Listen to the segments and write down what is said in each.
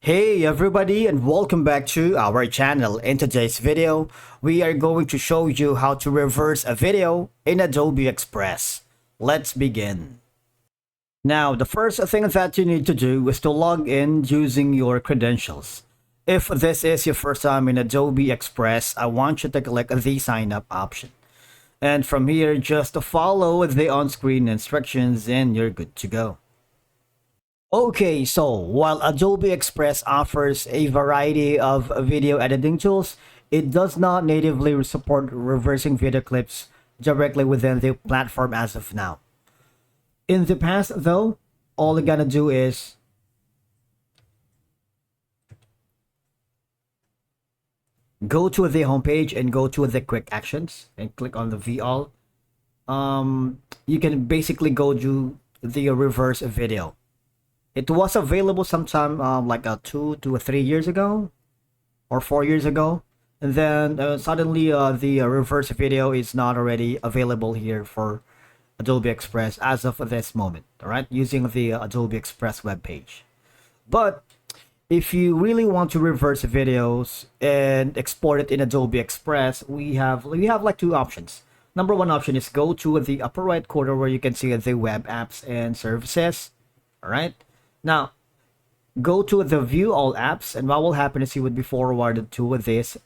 Hey everybody, and welcome back to our channel. In today's video, we are going to show you how to reverse a video in Adobe Express. Let's begin. Now, the first thing that you need to do is to log in using your credentials. If this is your first time in Adobe Express, I want you to click the sign up option. And from here, just follow the on-screen instructions and you're good to go. Okay, so while Adobe Express offers a variety of video editing tools, it does not natively support reversing video clips directly within the platform as of now. In the past, though, all you gotta do is go to the homepage and go to the quick actions and click on the VL. You can basically go to the reverse video. It was available sometime like 2 to 3 years ago or 4 years ago. And then suddenly the reverse video is not already available here for Adobe Express as of this moment, all right, using the Adobe Express webpage. But if you really want to reverse videos and export it in Adobe Express, we have like two options. Number one option is go to the upper right corner where you can see the web apps and services, all right. Now, go to the view all apps, and what will happen is you would be forwarded to this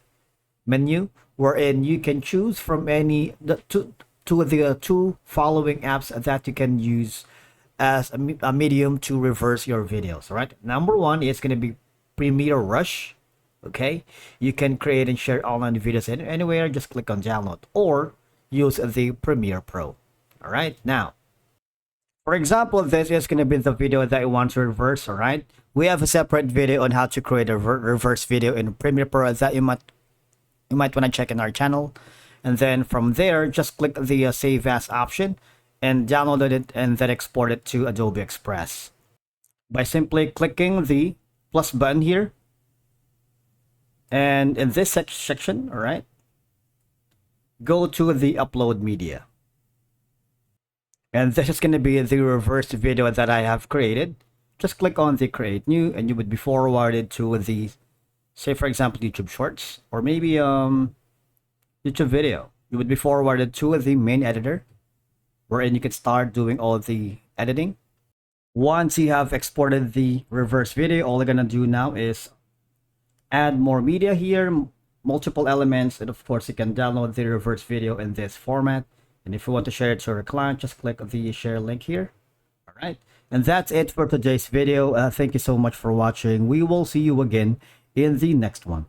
menu wherein you can choose from any the two following apps that you can use as a medium to reverse your videos. All right. Number one is going to be Premiere Rush. Okay, you can create and share online videos anywhere. Just click on download or use the Premiere Pro. All right. Now, for example, this is going to be the video that I want to reverse, all right? We have a separate video on how to create a reverse video in Premiere Pro that you might want to check in our channel. And then from there, just click the Save As option and download it and then export it to Adobe Express. By simply clicking the plus button here. And in this section, all right, go to the Upload Media. And this is going to be the reversed video that I have created. Just click on the create new and you would be forwarded to the, say for example, YouTube Shorts or maybe YouTube video. You would be forwarded to the main editor wherein you can start doing all the editing. Once you have exported the reverse video, all you're going to do now is add more media here, multiple elements, and of course you can download the reverse video in this format. And if you want to share it to your client, just click the share link here. All right. And that's it for today's video. Thank you so much for watching. We will see you again in the next one.